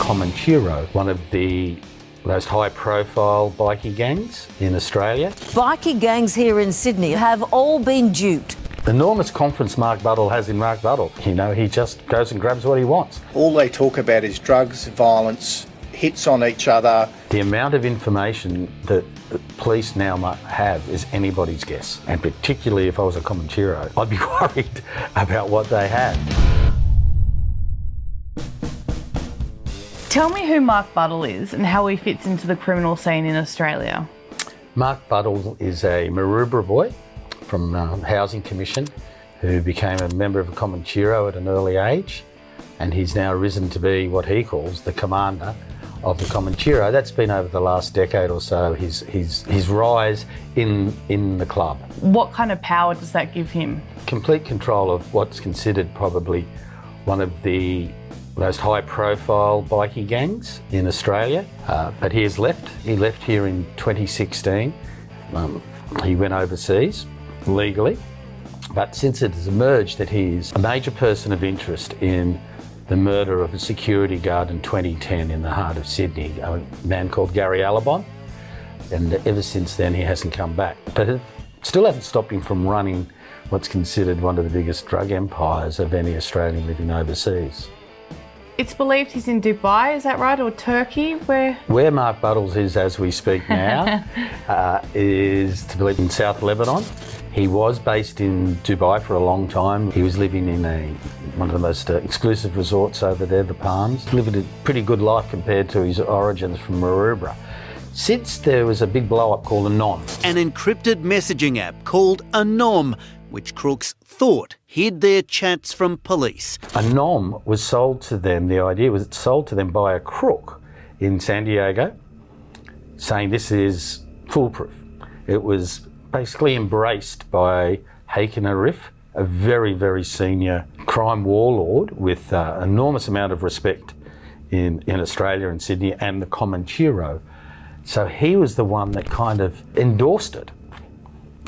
Comanchero, one of the most high-profile bikie gangs in Australia. Bikie gangs here in Sydney have all been duped. Enormous confidence Mark Buddle has in Mark Buddle. You know, he just goes and grabs what he wants. All they talk about is drugs, violence, hits on each other. The amount of information that the police now might have is anybody's guess. And particularly if I was a Comanchero, I'd be worried about what they have. Tell me who Mark Buddle is and how he fits into the criminal scene in Australia. Mark Buddle is a Maroubra boy from Housing Commission who became a member of a Comanchero at an early age, and he's now risen to be what he calls the commander of the Comanchero. That's been over the last decade or so, his rise in the club. What kind of power does that give him? Complete control of what's considered probably one of the most high-profile bikie gangs in Australia, but he has left. He left here in 2016. He went overseas legally, but since it has emerged that he is a major person of interest in the murder of a security guard in 2010 in the heart of Sydney, a man called Gary Alabon, and ever since then he hasn't come back. But it still hasn't stopped him from running what's considered one of the biggest drug empires of any Australian living overseas. It's believed he's in Dubai, is that right, or Turkey? Where Mark Buddles is as we speak now is to believe in South Lebanon. He was based in Dubai for a long time. He was living in one of the most exclusive resorts over there, the Palms. Lived a pretty good life compared to his origins from Maroubra. Since there was a big blow-up called Anom. An encrypted messaging app called Anom, which crooks thought hid their chats from police. Anom was sold to them, the idea was it's sold to them by a crook in San Diego, saying this is foolproof. It was basically embraced by Haken Arif, a very, very senior crime warlord with enormous amount of respect in Australia and Sydney and the Comanchero. So he was the one that kind of endorsed it.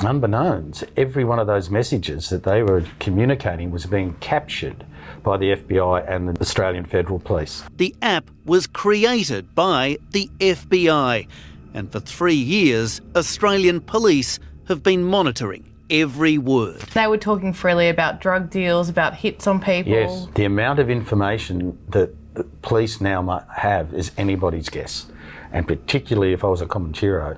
Unbeknownst, every one of those messages that they were communicating was being captured by the FBI and the Australian Federal Police. The app was created by the FBI, and for 3 years, Australian police have been monitoring every word. They were talking freely about drug deals, about hits on people. Yes, the amount of information that the police now might have is anybody's guess. And particularly if I was a Comanchero,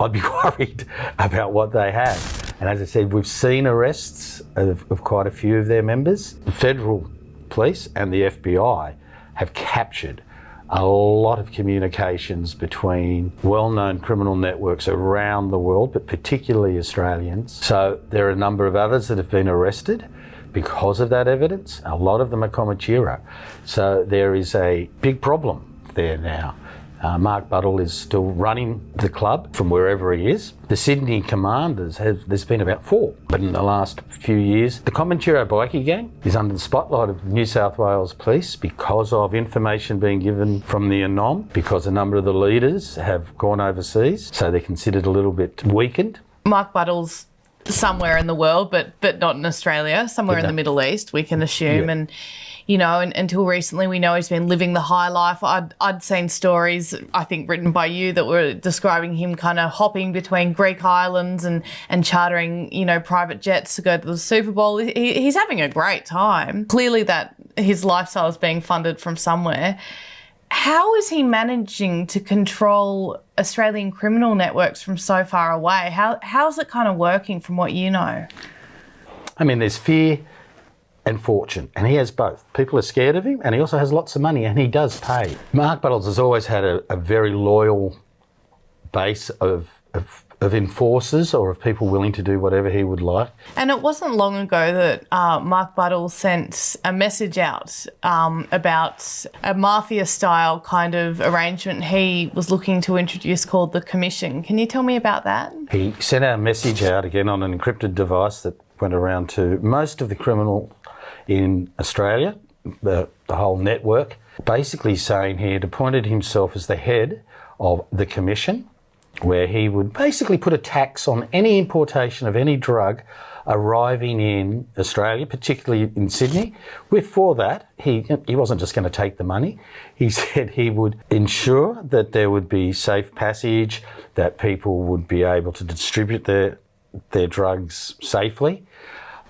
I'd be worried about what they have. And as I said, we've seen arrests of quite a few of their members. The Federal Police and the FBI have captured a lot of communications between well-known criminal networks around the world, but particularly Australians. So there are a number of others that have been arrested because of that evidence. A lot of them are Comanchero. So there is a big problem there now. Mark Buddle is still running the club from wherever he is. The Sydney commanders, there's been about 4, but in the last few years, the Comanchero bikie gang is under the spotlight of New South Wales Police because of information being given from the Anom, because a number of the leaders have gone overseas, so they're considered a little bit weakened. Mark Buddle's somewhere in the world, but not in Australia, somewhere in the Middle East, we can assume. Yeah. And you know, and until recently, we know he's been living the high life. I'd seen stories, I think, written by you that were describing him kind of hopping between Greek islands and chartering, you know, private jets to go to the Super Bowl. He's having a great time. Clearly that his lifestyle is being funded from somewhere. How is he managing to control Australian criminal networks from so far away? How's it kind of working from what you know? I mean, there's fear and fortune, and he has both. People are scared of him, and he also has lots of money, and he does pay. Mark Buddles has always had a very loyal base of enforcers or of people willing to do whatever he would like. And it wasn't long ago that Mark Buddle sent a message out about a mafia-style kind of arrangement he was looking to introduce called the Commission. Can you tell me about that? He sent a message out again on an encrypted device that went around to most of the criminal in Australia, the whole network, basically saying he had appointed himself as the head of the Commission, where he would basically put a tax on any importation of any drug arriving in Australia, particularly in Sydney. For that, he wasn't just going to take the money. He said he would ensure that there would be safe passage, that people would be able to distribute their drugs safely.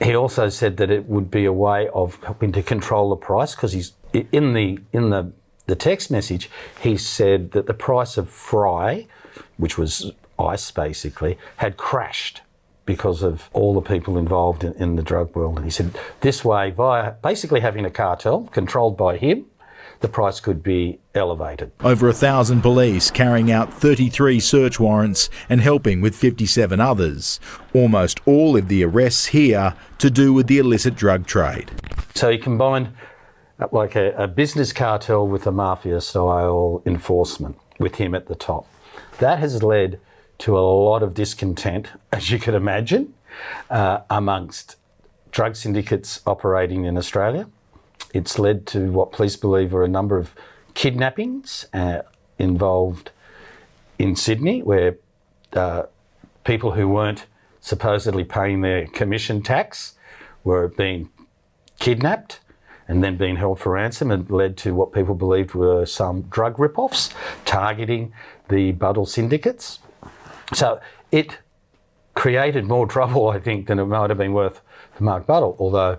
He also said that it would be a way of helping to control the price, because he's in the text message, he said that the price of Fry, which was ice basically, had crashed because of all the people involved in the drug world. And he said this way, via basically having a cartel controlled by him, the price could be elevated. Over 1,000 police carrying out 33 search warrants and helping with 57 others. Almost all of the arrests here to do with the illicit drug trade. So he combined like a business cartel with a mafia-style enforcement with him at the top. That has led to a lot of discontent, as you could imagine, amongst drug syndicates operating in Australia. It's led to what police believe are a number of kidnappings involved in Sydney, where people who weren't supposedly paying their commission tax were being kidnapped and then being held for ransom, and led to what people believed were some drug rip-offs targeting the Buddle syndicates. So it created more trouble, I think, than it might have been worth for Mark Buddle, although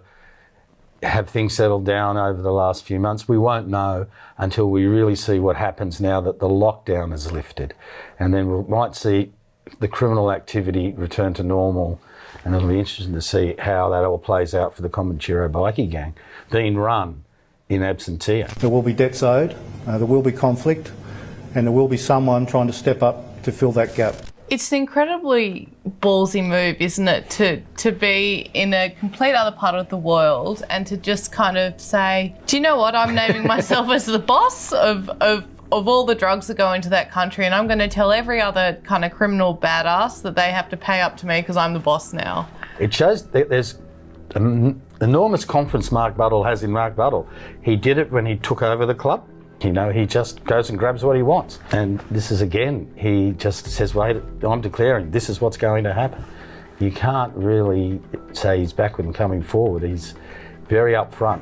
have things settled down over the last few months? We won't know until we really see what happens now that the lockdown is lifted. And then we might see the criminal activity return to normal, and it'll be interesting to see how that all plays out for the Comanchero bikie gang being run in absentia. There will be debts owed, there will be conflict, and there will be someone trying to step up to fill that gap. It's an incredibly ballsy move, isn't it, to be in a complete other part of the world and to just kind of say, do you know what, I'm naming myself as the boss of all the drugs that go into that country, and I'm going to tell every other kind of criminal badass that they have to pay up to me because I'm the boss now. It shows that there's an enormous confidence Mark Buddle has in Mark Buddle. He did it when he took over the club. You know, he just goes and grabs what he wants. And this is, again, he just says, wait, I'm declaring this is what's going to happen. You can't really say he's backward and coming forward. He's very upfront.